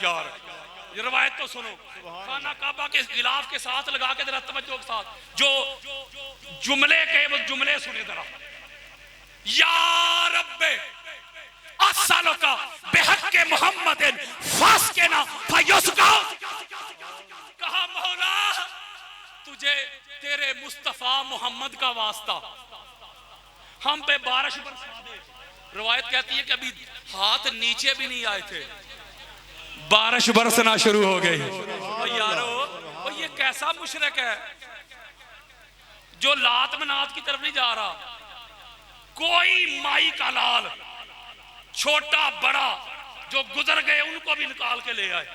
यार ये रवायत तो सुनो, खाना काबा के गिलाफ के साथ लगा के जरा तवज्जो के साथ जो जुमले के वो जुमले सुने जरा। या रब्बे अस्सलो का बेहक़्क़े मोहम्मदिन फास्किना फयुस्का, कहा मौला तुझे तेरे मुस्तफा मोहम्मद का वास्ता हम पे बारिश बरसा दे। रवायत कहती है कि अभी हाथ नीचे भी नहीं आए थे, बारिश बरसना शुरू हो गई। यारो और ये कैसा मुशरिक है जो लात मनात की तरफ नहीं जा रहा। कोई माई का लाल छोटा बड़ा जो गुजर गए उनको भी निकाल के ले आए।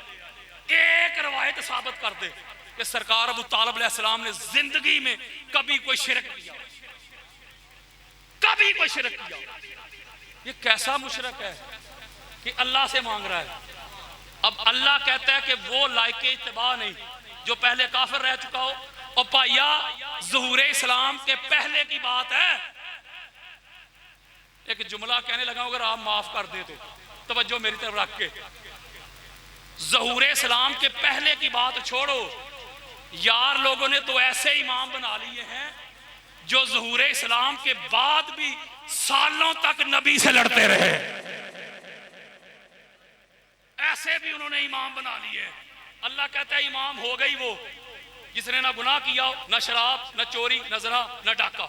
एक रवायत साबित कर दे कि सरकार अबू तालिब अलैहिस्सलाम ने जिंदगी में कभी कोई शिरक किया, कभी कोई शिरक किया। ये कैसा मुशरिक है कि अल्लाह से मांग रहा है। अब अल्लाह कहता है कि वो लायके इत्तिबा नहीं जो पहले काफिर रह चुका हो। और पाया ज़ुहूरे इस्लाम के पहले की बात है। एक जुमला कहने लगा, अगर आप माफ कर दे तो तवज्जो मेरी तरफ रख के। ज़ुहूरे इस्लाम के पहले की बात छोड़ो यार, लोगों ने तो ऐसे इमाम बना लिए हैं जो ज़ुहूरे इस्लाम के बाद भी सालों तक नबी से लड़ते रहे। ऐसे भी उन्होंने इमाम बना लिए। अल्लाह कहता है इमाम हो गई वो जिसने ना गुनाह किया हो, ना शराब, ना चोरी, ना ज़ना, ना डाका,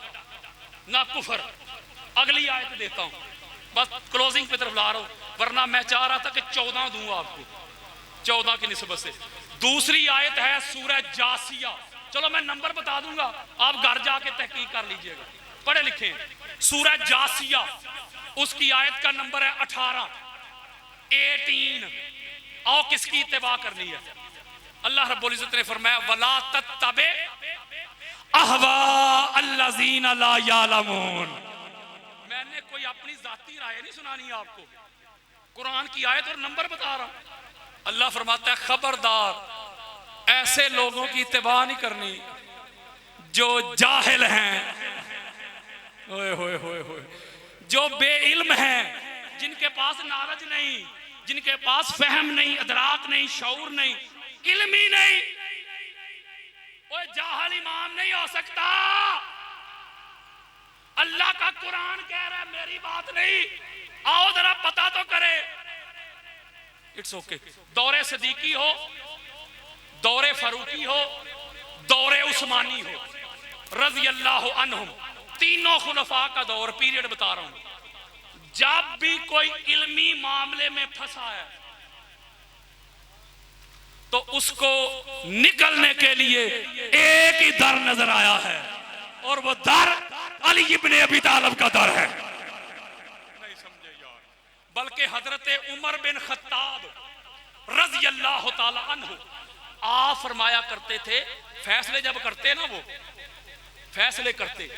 ना कुफर। अगली आयत देता हूं, बस क्लोजिंग की तरफ ला रहा हूं, वरना मैं चाह रहा था कि 14 दूं आपको, 14 की निस्बत से। दूसरी आयत है सूरह जासिया। चलो मैं नंबर बता दूंगा, आप घर जाके तहकीक कर लीजिएगा, पढ़े लिखे। सूरह जासिया उसकी आयत का नंबर है 18। आओ किसकी इत्तिबा करनी है? अल्लाह रब्बुल इज्जत ने फरमाया वला तत्तबे अहवा अल्लज़ीना ला यालमून। मैंने कोई अपनी जाती राय नहीं सुनानी आपको, कुरान की आयत और नंबर बता रहा हूं। अल्लाह फरमाता है खबरदार ऐसे लोगों की इत्तिबा नहीं करनी जो जाहिल हैं, ओए होए होए होए, जो बेइल्म हैं, जिनके पास नारज नहीं, जिनके पास फहम नहीं, अदराक नहीं, शऊर नहीं, इल्म ही नहीं। ओए जाहिल इमाम नहीं हो सकता। अल्लाह का कुरान कह रहा है, मेरी बात नहीं। आओ जरा पता तो करे। It's okay. दौरे सदीकी हो, दौरे फारूकी हो, दौरे उस्मानी हो, रज़ी अल्लाह अन्हुम, तीनों खुलफा का दौर पीरियड बता रहा हूं। जब भी कोई इल्मी मामले में फंसा है तो उसको निकलने के लिए एक ही दर नजर आया है, और वो दर अली इब्ने अबी तालिब का दर है। नहीं समझे यार? बल्कि हजरत उमर बिन खत्ताब रज़ी अल्लाह ताला अन्हु आप फरमाया करते थे, फैसले जब करते ना, वो फैसले करते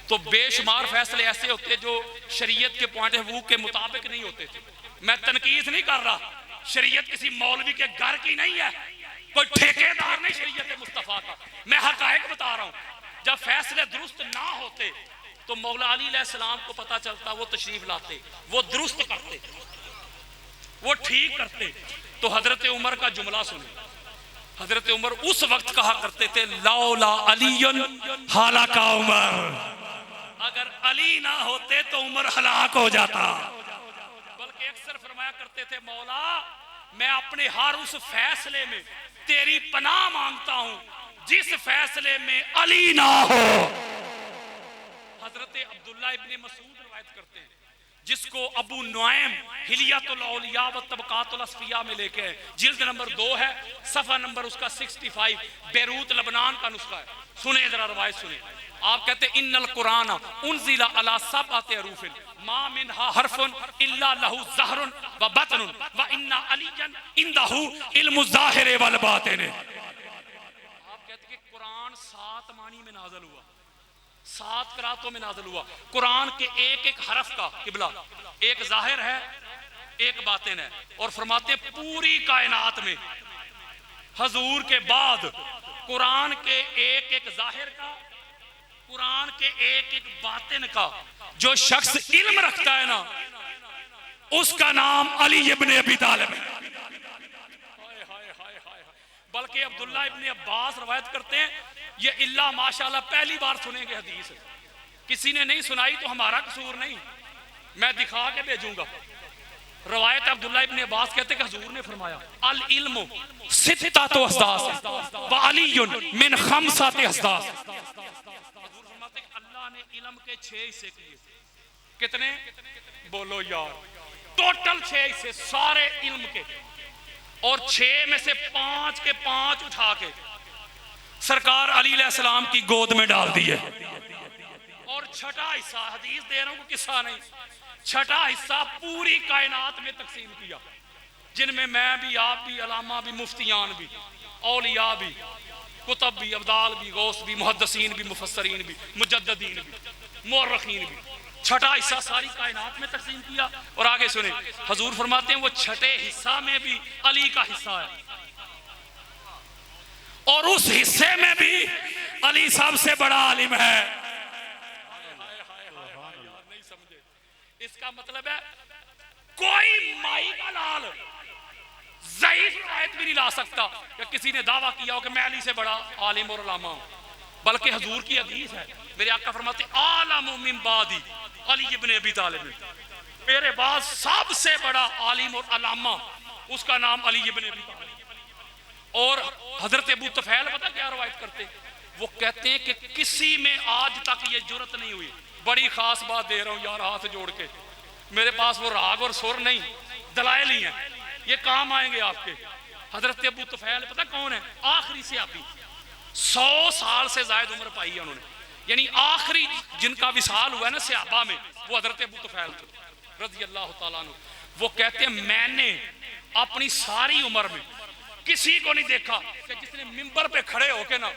तो बेशुमार फैसले ऐसे होते जो शरीयत के पॉइंट ऑफ व्यू के मुताबिक नहीं होते थे। मैं तनकीद नहीं कर रहा, शरीयत किसी मौलवी के घर की नहीं है, कोई ठेकेदार नहीं शरीयत मुस्तफा का। मैं हकायक बता रहा हूं। जब फैसले दुरुस्त ना होते तो मौला अली अलैहिस्सलाम को पता चलता, वो तशरीफ लाते, वो दुरुस्त करते, वो ठीक करते। तो हजरत उमर का जुमला सुने। हजरत उमर उस वक्त कहा करते थे लौला अलीयुन हालाका उमर, अगर अली ना होते तो उमर हलाक हो जाता। बल्कि अक्सर फरमाया करते थे मौला मैं अपने हर उस फैसले में तेरी पनाह मांगता हूं जिस फैसले में अली ना हो। हजरत अब्दुल्ला इब्ने मसूद रवायत करते हैं, जिसको अबू नुआइम हिलियतुल औलिया व तबकातुल अस्फिया में लेके है, जिल्द नंबर 2 है, सफा नंबर उसका 65, बेरूत लबनान का नुस्खा है। सुने जरा रवायत सुने। आप कहते इन्नल कुरान उनज़िला अला सबअति अरूफिन मा मिनहा हरफुन इल्ला लहू ज़हरुन व बतनुन व इन्ना अलियन इंदहू इल्मु ज़ाहिर वल बातिन। आप कहते कि कुरान 7 मानी में नाज़िल हुआ, 7 क़रातों में नाज़िल हुआ। कुरान के एक एक हरफ का किबला, एक जाहिर है, एक बातिन है। और फरमाते पूरी कायनात में हजूर के बाद कुरान के एक एक जाहिर का, कुरान के एक एक बातिन का जो शख्स इल्म रखता है ना, उसका नाम अली इब्ने अबी तालिब है। हाय हाय हाय हाय। बल्कि अब्दुल्ला इब्ने अब्बास रवायत करते हैं, ये इल्ला माशाल्लाह पहली बार सुनेंगे हदीस, किसी ने नहीं सुनाई तो हमारा कसूर नहीं, मैं दिखा के भेजूंगा। रवायत अब्दुल्ला इब्ने अब्बास कहते हैं कि हुजूर ने फरमाया अल इल्मु सित्ततु अस्दास व अलीयुन मिन खमसति अस्दास। हुजूर फरमाते हैं अल्लाह ने इल्म के 6 हिस्से किए। कितने? बोलो यार, टोटल 6 हिस्से सारे इल्म के, और 6 में से 5 के 5 उठा के सरकार अली अलैहिस्सलाम की गोद में डाल दिए। और छठा हिस्सा, हदीस दे रहा हूं, किस्सा नहीं, छठा हिस्सा पूरी कायनात में तकसीम किया, जिनमें मैं भी, आप भी, अलामा भी, मुफ्तियान भी, औलिया भी, कुतब भी, अब्दाल भी, गौस भी, मुहद्दिसीन भी, मुफस्सरीन भी, मुजद्दिदीन भी, मुअर्रिखीन भी। छठा हिस्सा सारी कायनात में तकसीम किया। और आगे सुने, हुजूर फरमाते हैं वो छठे हिस्सा में भी अली का हिस्सा है, और उस हिस्से में भी अली सबसे बड़ा आलिम है। नहीं समझे? इसका मतलब है कोई माई का लाल ज़ईफ आयत भी नहीं ला सकता कि किसी ने दावा किया हो कि मैं अली से बड़ा आलिम और अलामा हूं, बल्कि हुजूर की हदीस है, मेरे आका फरमाते आलमु मिन बादी अली इब्न अबी तालिब, मेरे बाद सबसे बड़ा आलिम और अलामा उसका नाम अली इब्न अबी तालिब। और हजरत अबू तुफैल पता क्या रवायत करते, वो कहते हैं कि किसी में आज तक ये जुर्रत नहीं हुई, बड़ी खास बात दे रहा हूं यार हाथ जोड़ के, मेरे पास वो राग और सुर नहीं, दलाइल ही हैं, ये काम आएंगे आपके। हजरत अबू तुफैल पता कौन है? आखिरी सहाबी, 100 साल से ज्यादा उम्र पाई है उन्होंने, यानी आखिरी जिनका विसाल हुआ है ना सहाबा में, वो हजरत अबू तुफैल थे रज़ी अल्लाह तआला अन्हु। वो कहते हैं मैंने अपनी सारी उम्र में किसी को नहीं देखा कि जिसने मिंबर पे खड़े होके ना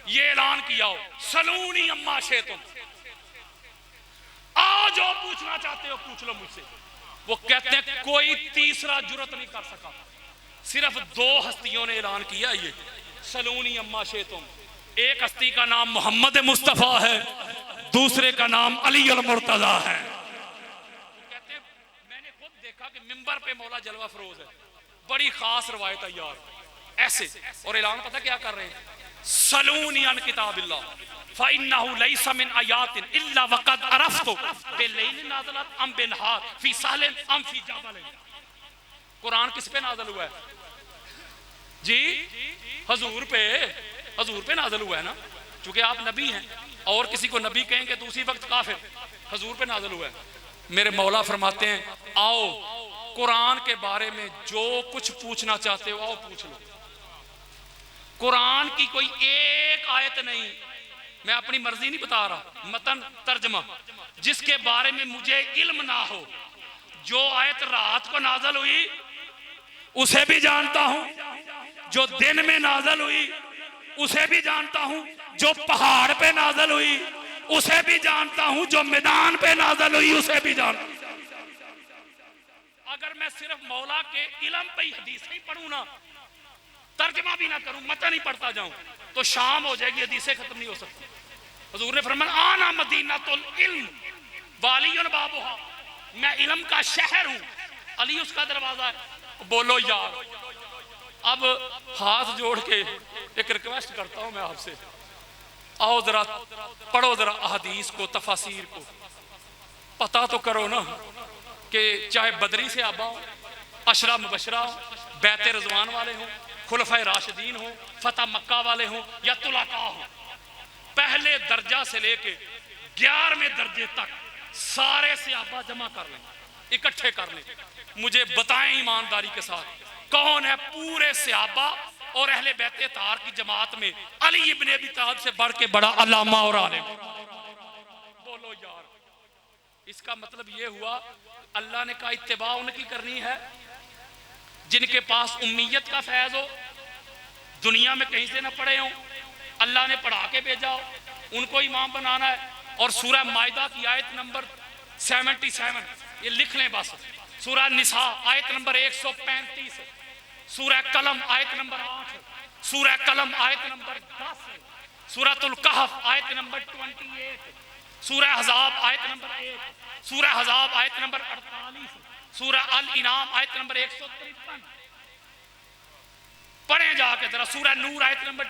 ये ऐलान किया हो सलूनी अम्मा शेतुम, आओ जो पूछना चाहते हो पूछ लो मुझसे। वो कहते हैं कोई तीसरा जुर्रत नहीं कर सका, सिर्फ 2 हस्तियों ने ऐलान किया ये सलूनी अम्मा शेतुम। एक हस्ती का नाम मोहम्मद मुस्तफा है, दूसरे का नाम अली अल मुर्तजा है। कहते हैं मैंने खुद देखा कि मिंबर पे मौला जलवा फरोज है, बड़ी खास रवायत है यार ऐसे, और ऐलान पता क्या कर रहे हैं, सलूनी अन किताबिल्लाह फ़इन्नहु लैसा मिन आयातिन इल्ला वक़द अरफ़्तु बिलैल नाज़लत अम बिनहार फ़ी सहलिन अम फ़ी जबल। कुरान किस पे नाज़िल हुआ है जी? हुजूर पे नाज़िल हुआ है ना, क्योंकि आप नबी हैं, और किसी को नबी कहेंगे तो उसी वक्त काफिर। हुजूर पे नाज़िल हुआ है। मेरे मौला फरमाते हैं आओ कुरान के बारे में जो कुछ पूछना चाहते हो आओ पूछ लो। कुरान की कोई एक आयत नहीं, मैं अपनी मर्जी नहीं बता रहा, मतन तर्जमा, जिसके बारे में मुझे इल्म ना हो। जो आयत रात को नाज़िल हुई उसे भी जानता हूं, जो दिन में नाज़िल हुई उसे भी जानता हूं, जो पहाड़ पे नाज़िल हुई उसे भी जानता हूं, जो मैदान पे नाज़िल हुई उसे भी जानता हूं। अगर मैं सिर्फ मौला के इल्म पे ही हदीस ही पढ़ूं ना, तर्जमा भी ना करूं, मतन ही पढ़ता जाऊं, तो शाम हो जाएगी, हदीसें खत्म नहीं हो सकती। हुजूर ने फरमाया आना मदीनातुल इल्म वालियुन बाबुहा, मैं इल्म का शहर हूं, अली उसका दरवाजा है। बोलो यार, अब हाथ जोड़ के एक रिक्वेस्ट करता हूं मैं आपसे, आओ जरा पढ़ो जरा अहदीस को, तफासीर को, पता तो करो ना कि चाहे बदरी से आबा हो, अशरा मुबशरा हो, बैत रजवान वाले हों, खुलफाए राशिदीन हो, फतह मक्का वाले हों या तुलाका हो, पहले दर्जा से लेके 11वें दर्जे तक सारे सहाबा जमा कर लें, इकट्ठे कर लें, मुझे बताएं ईमानदारी के साथ कौन है पूरे सहाबा और अहले बैत तार की जमात में अली इब्न अबी तालिब से बढ़ के बड़ा अल्लामा और आलिम? बोलो यार। इसका मतलब ये हुआ अल्लाह ने कहा इत्तिबा उनकी करनी है जिनके पास उम्मीयत का फैज हो, दुनिया में कहीं से ना पढ़े हो, अल्लाह ने पढ़ा के भेजा हो, उनको इमाम बनाना है। और सूरह माइदा की आयत नंबर 77 ये लिख लें बस, सूरह निसा आयत नंबर 135, सूरह कलम आयत नंबर 8, सूरह कलम आयत नंबर 10, सूरतुल कहफ आयत नंबर 28, सूरह हज़ाब आयत नंबर 1, सूरह हज़ाब आयत नंबर 48, सूरह अल इनाम आयत नंबर 153, पढ़े जाके जरा सूरह नूर आयत नंबर